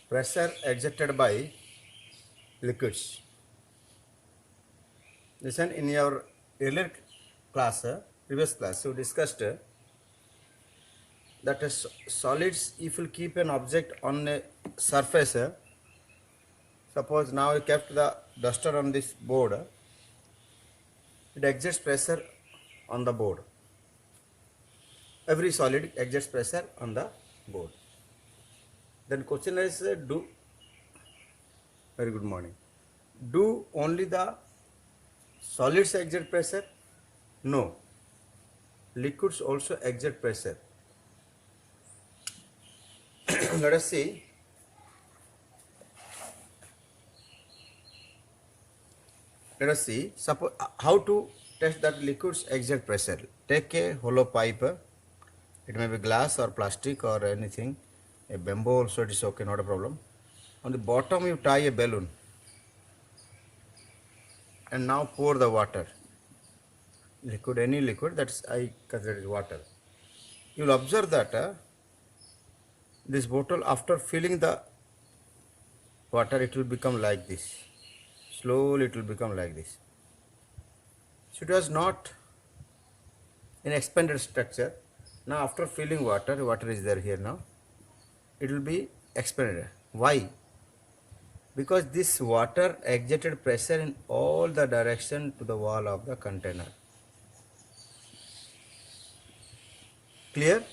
pressure exerted by liquids. Listen, in your earlier class, previous class, you discussed that solids, if you keep an object on a surface, suppose now you kept the duster on this board, it exerts pressure on the board. Every solid exerts pressure on the board. Then question is do, very good morning, do only the solids exert pressure? No, liquids also exert pressure. Let us see. Let us see. Suppose how to test that liquids exert pressure. Take a hollow pipe. It may be glass or plastic or anything. A bamboo also, it is okay, not a problem. On the bottom you tie a balloon and now pour the water. Liquid, any liquid, that's I consider it water. You will observe that this bottle, after filling the water, it will become like this. Slowly it will become like this. So it was not an expanded structure. Now after filling water, water is there here now, it will be expanded. Why? Because this water exerted pressure in all the direction to the wall of the container. Clear?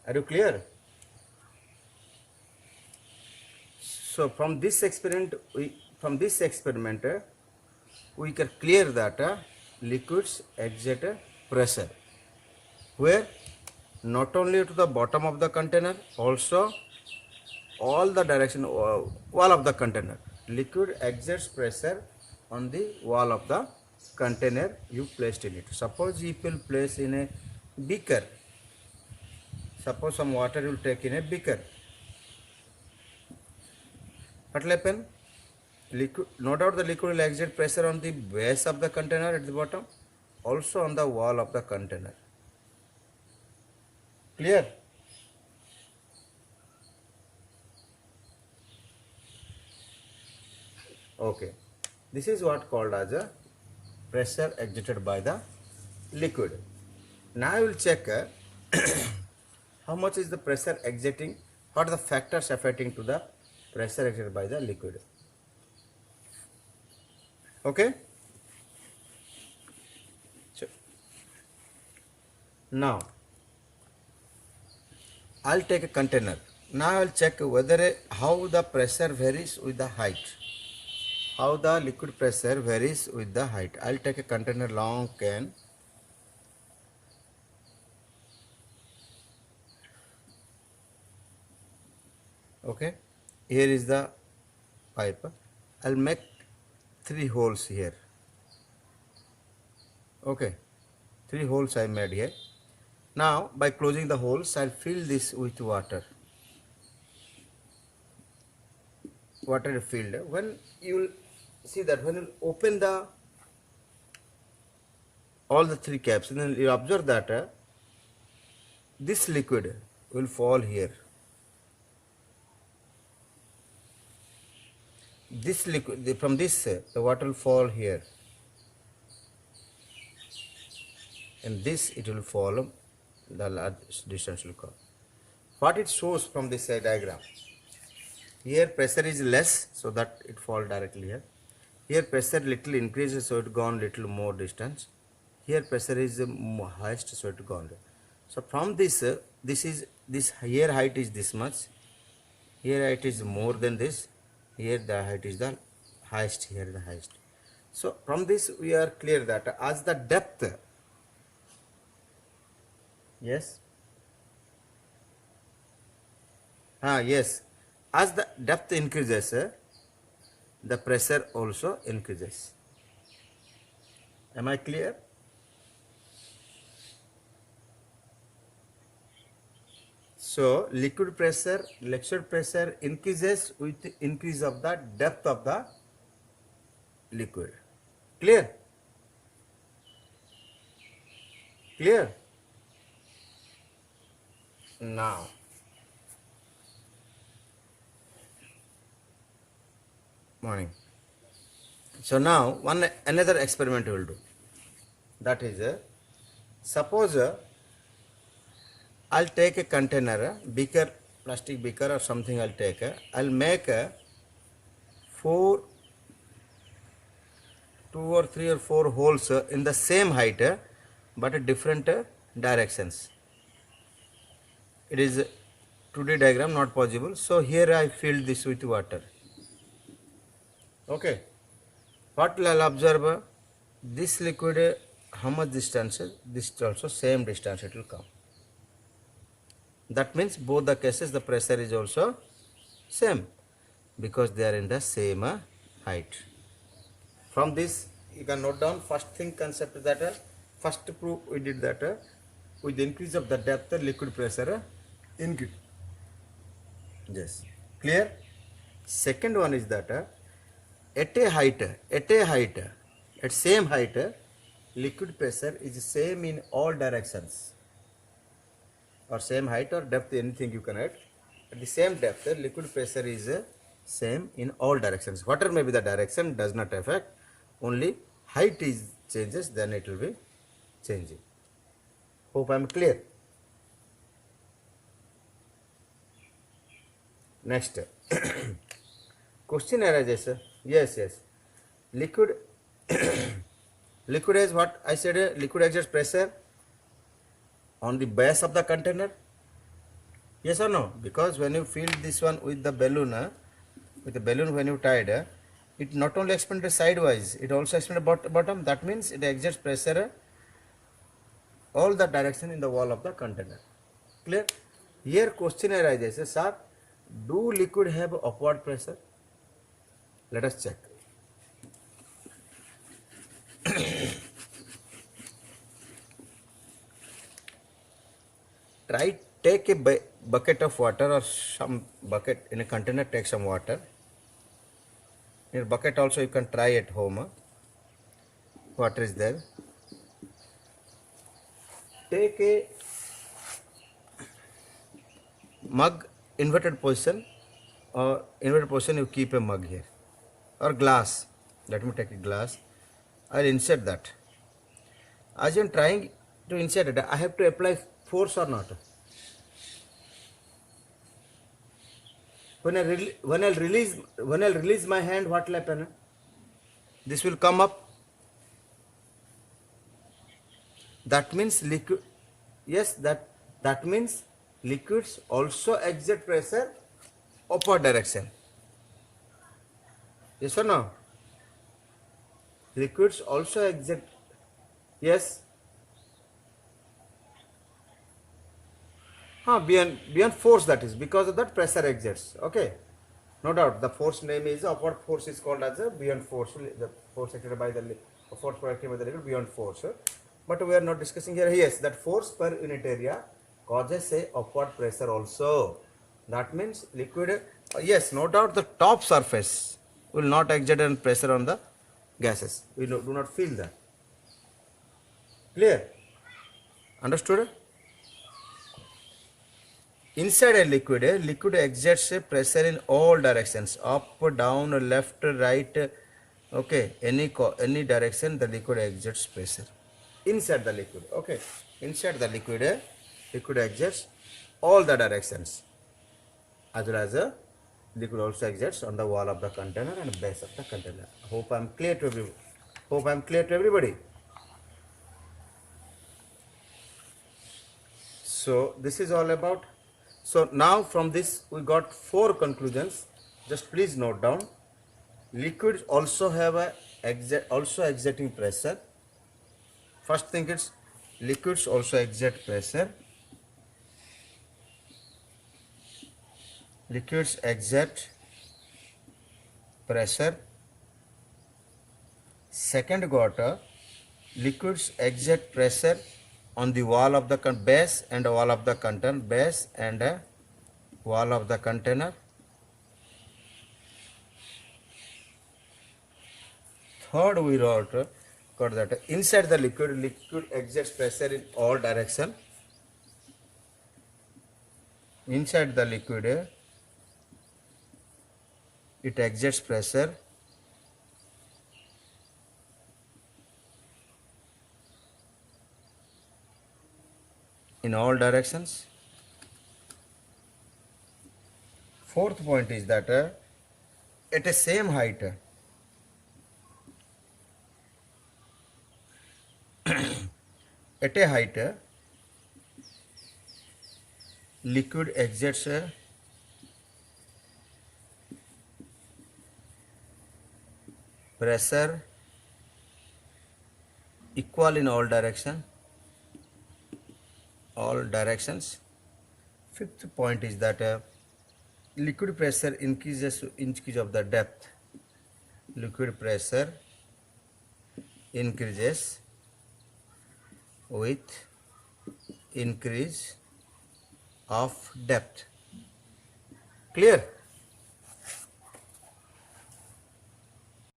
Are you clear? So from this experiment, we can clear that liquids exert pressure, where not only to the bottom of the container, also all the direction wall of the container. Liquid exerts pressure on the wall of the container you placed in it. Suppose if you place in a beaker, suppose some water you will take in a beaker, what will happen? Liquid, no doubt the liquid will exert pressure on the base of the container at the bottom, also on the wall of the container. Clear? Okay. This is what called as a pressure exerted by the liquid. Now I will check how much is the pressure exerting, what are the factors affecting to the pressure exerted by the liquid. Okay? So, now I'll take a container. Now I'll check whether how the pressure varies with the height. How the liquid pressure varies with the height. I'll take a container, long can. Okay, here is the pipe. I'll make 3 holes here. Okay, 3 holes I made here. Now by closing the holes, I'll fill this with water. Water filled. When you will see that when you open the all the 3 caps, and then you observe that this liquid will fall here. This liquid, from this the water will fall here, and this it will fall the large distance will come. What it shows from this diagram, here pressure is less, so that it fall directly here. Here pressure little increases, so it gone little more distance. Here pressure is highest, so it gone. So from this, this here height is this much. Here height is more than this. Here the height is the highest. Here the highest. So from this we are clear that as the depth, yes, yes, as the depth increases, the pressure also increases. Am I clear? So liquid pressure increases with the increase of the depth of the liquid. Clear? Clear? Now, morning. So now another experiment we will do. That is, suppose I'll take a container, beaker, plastic beaker or something. I'll take. I'll make four, two or three or four holes in the same height, but at different directions. It is 2D diagram not possible. So here I filled this with water. Okay. What will I observe? This liquid, how much distance? This also same distance it will come. That means both the cases the pressure is also same because they are in the same height. From this you can note down first thing concept that first proof we did that with the increase of the depth liquid pressure increase. Yes, clear. Second one is that at same height liquid pressure is same in all directions, or same height or depth, anything you can add. At the same depth liquid pressure is same in all directions. Whatever may be the direction does not affect, only height is changes, then it will be changing. Hope I am clear. Next question arises. Yes, liquid liquid is what I said, liquid exerts pressure on the base of the container. Yes or no? Because when you fill this one with the balloon when you tied, it not only expanded sidewise, it also expanded bottom. That means it exerts pressure all the direction in the wall of the container. Clear? Here question arises, sir, do liquid have upward pressure? Let us check. Try take a bucket of water or some bucket in a container, take some water. In a bucket also you can try at home. Water is there. Take a mug, inverted position, or inverted position you keep a mug here, or glass. Let me take a glass. I will insert that. As I am trying to insert it, I have to apply force or not? When I release my hand, what will happen? This will come up. That means liquid. Yes, that means liquids also exert pressure upward direction. Yes or no? Liquids also exert. Yes. Beyond force, that is because of that pressure exerts. Okay, no doubt the force name is upward force is called as a beyond force, the force exerted by the force produced by the liquid beyond force. But we are not discussing here. Yes, that force per unit area causes a upward pressure also. That means liquid, yes, no doubt the top surface will not exert any pressure on the gases. We do not feel that. Clear? Understood? Inside a liquid exerts a pressure in all directions, up, down, left, right. Okay, any direction the liquid exerts pressure. Inside the liquid, okay, inside the liquid exerts all the directions, as well as liquid also exerts on the wall of the container and base of the container. Hope I am clear to everybody. So this is all about. So now from this we got 4 conclusions. Just please note down. Liquids also have a exerting pressure. First thing is liquids also exert pressure. Liquids exert pressure. Second got liquids exert pressure on the wall of the base and wall of the container, base and wall of the container. Third we wrote got that inside the liquid exerts pressure in all direction. inside the liquid it exerts pressure in all directions. Fourth point is that at a same height at a height liquid exerts pressure equal in all directions. Fifth point is that liquid pressure increases to increase of the depth. Liquid pressure increases with increase of depth. Clear?